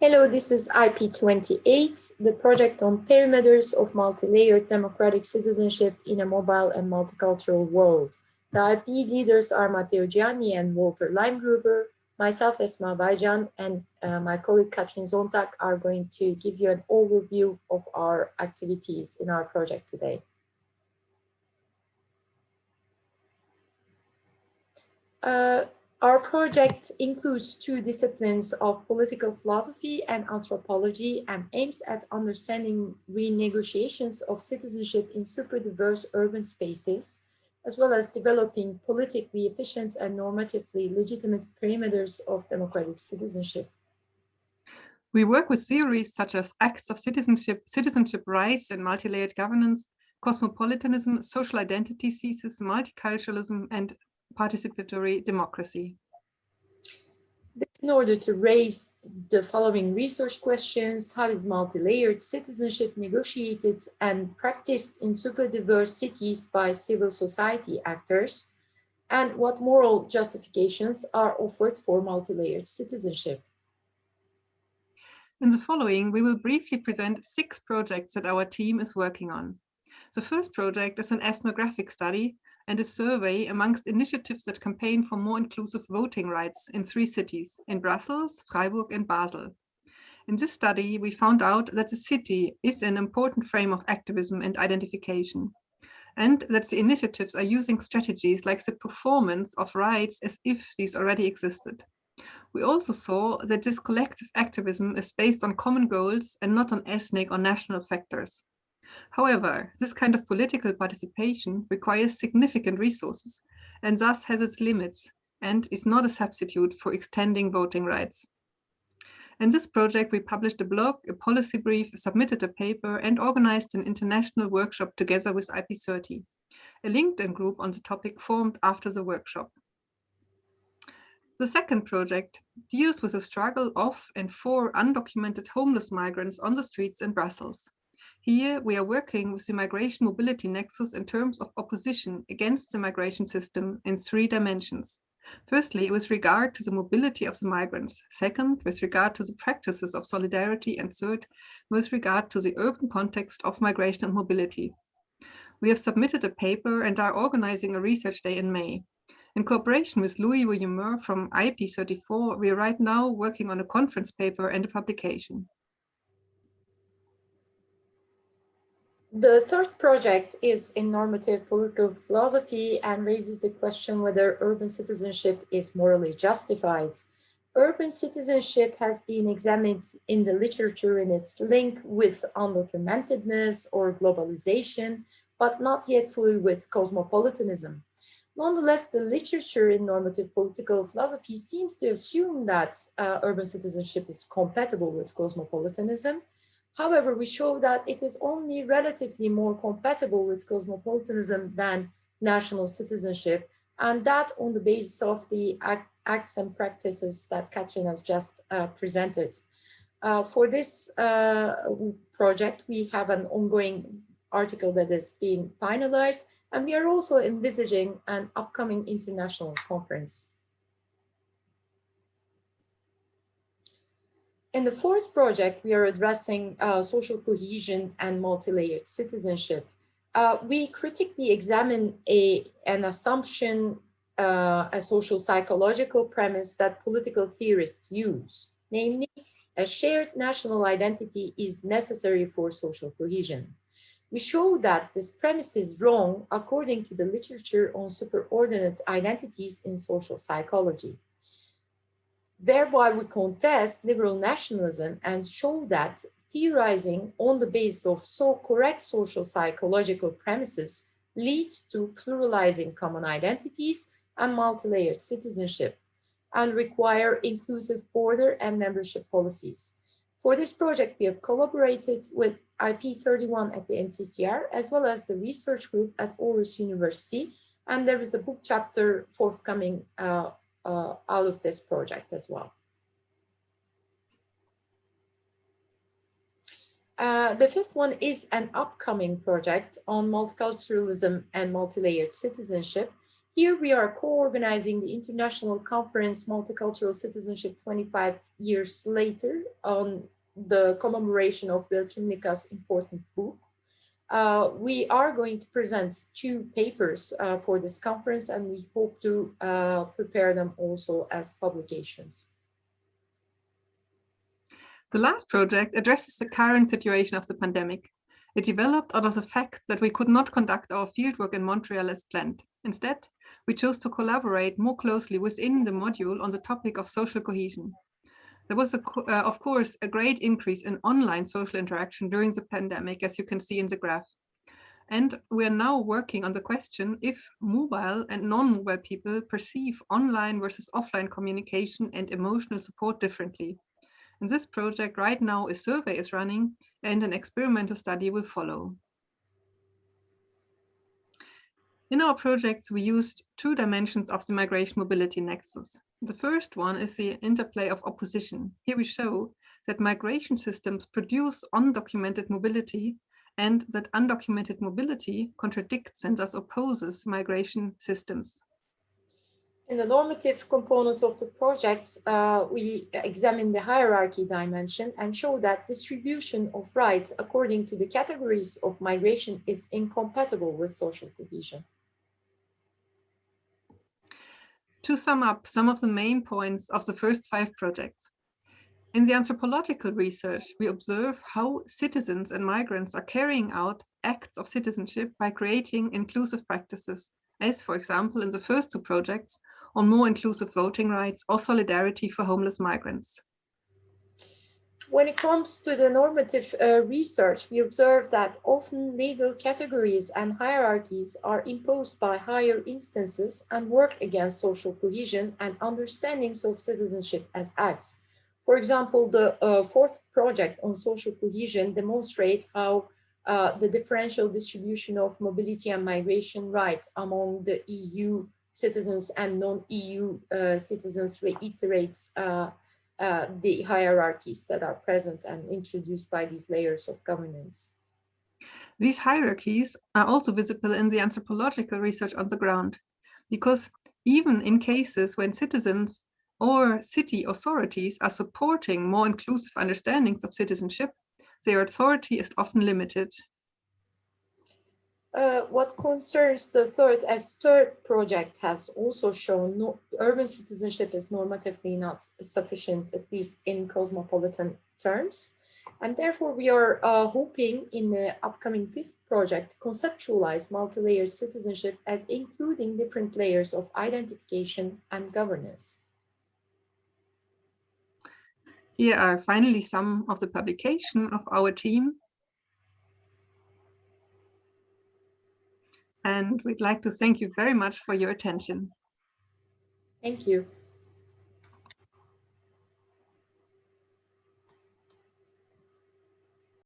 Hello, this is IP28, the project on perimeters of multi-layered democratic citizenship in a mobile and multicultural world. The IP leaders are Matteo Gianni and Walter Leimgruber. Myself, Esma, Baycan, and my colleague Katrin Sontag are going to give you an overview of our activities in our project today. Our project includes two disciplines of political philosophy and anthropology and aims at understanding renegotiations of citizenship in super diverse urban spaces, as well as developing politically efficient and normatively legitimate perimeters of democratic citizenship. We work with theories such as acts of citizenship rights and multi-layered governance, cosmopolitanism, social identity thesis, multiculturalism, and participatory democracy. In order to raise the following research questions: how is multi-layered citizenship negotiated and practiced in super diverse cities by civil society actors? And what moral justifications are offered for multi-layered citizenship? In the following, we will briefly present 6 projects that our team is working on. The first project is an ethnographic study and a survey amongst initiatives that campaign for more inclusive voting rights in 3 cities, in Brussels, Freiburg, and Basel. In this study, we found out that the city is an important frame of activism and identification, and that the initiatives are using strategies like the performance of rights as if these already existed. We also saw that this collective activism is based on common goals and not on ethnic or national factors. However, this kind of political participation requires significant resources and thus has its limits and is not a substitute for extending voting rights. In this project, we published a blog, a policy brief, submitted a paper, and organized an international workshop together with IP30. A LinkedIn group on the topic formed after the workshop. The second project deals with the struggle of and for undocumented homeless migrants on the streets in Brussels. Here, we are working with the migration mobility nexus in terms of opposition against the migration system in 3 dimensions. Firstly, with regard to the mobility of the migrants. Second, with regard to the practices of solidarity. And third, with regard to the urban context of migration and mobility. We have submitted a paper and are organizing a research day in May. In cooperation with Louis Williamer from IP34, we are right now working on a conference paper and a publication. The third project is in normative political philosophy and raises the question whether urban citizenship is morally justified. Urban citizenship has been examined in the literature in its link with undocumentedness or globalization, but not yet fully with cosmopolitanism. Nonetheless, the literature in normative political philosophy seems to assume that urban citizenship is compatible with cosmopolitanism. However, we show that it is only relatively more compatible with cosmopolitanism than national citizenship, and that on the basis of the acts and practices that Katrin has just presented. For this project, we have an ongoing article that is being finalized, and we are also envisaging an upcoming international conference. In the fourth project, we are addressing social cohesion and multi-layered citizenship. We critically examine an assumption, a social psychological premise that political theorists use, namely, a shared national identity is necessary for social cohesion. We show that this premise is wrong according to the literature on superordinate identities in social psychology. Thereby, we contest liberal nationalism and show that theorizing on the basis of so correct social psychological premises leads to pluralizing common identities and multi-layered citizenship, and require inclusive border and membership policies. For this project, we have collaborated with IP31 at the NCCR, as well as the research group at Aarhus University, and there is a book chapter forthcoming out of this project as well. The fifth one is an upcoming project on multiculturalism and multi-layered citizenship. Here we are co-organizing the international conference Multicultural Citizenship 25 years later on the commemoration of Bill Kimnicka's important book. We are going to present 2 papers for this conference, and we hope to prepare them also as publications. The last project addresses the current situation of the pandemic. It developed out of the fact that we could not conduct our fieldwork in Montreal as planned. Instead, we chose to collaborate more closely within the module on the topic of social cohesion. There was, of course, a great increase in online social interaction during the pandemic, as you can see in the graph. And we are now working on the question if mobile and non-mobile people perceive online versus offline communication and emotional support differently. In this project right now, a survey is running and an experimental study will follow. In our projects, we used 2 dimensions of the migration mobility nexus. The first one is the interplay of opposition. Here we show that migration systems produce undocumented mobility and that undocumented mobility contradicts and thus opposes migration systems. In the normative component of the project, we examine the hierarchy dimension and show that distribution of rights according to the categories of migration is incompatible with social cohesion. To sum up some of the main points of the first 5 projects. In the anthropological research, we observe how citizens and migrants are carrying out acts of citizenship by creating inclusive practices, as, for example, in the first 2 projects on more inclusive voting rights or solidarity for homeless migrants. When it comes to the normative research, we observe that often legal categories and hierarchies are imposed by higher instances and work against social cohesion and understandings of citizenship as acts. For example, the 4th project on social cohesion demonstrates how the differential distribution of mobility and migration rights among the EU citizens and non-EU citizens reiterates the hierarchies that are present and introduced by these layers of governance. These hierarchies are also visible in the anthropological research on the ground, because even in cases when citizens or city authorities are supporting more inclusive understandings of citizenship, their authority is often limited. What concerns the third project has also shown urban citizenship is normatively not sufficient, at least in cosmopolitan terms. And therefore, we are hoping in the upcoming 5th project to conceptualize multi-layered citizenship as including different layers of identification and governance. Here are finally some of the publication of our team. And we'd like to thank you very much for your attention. Thank you.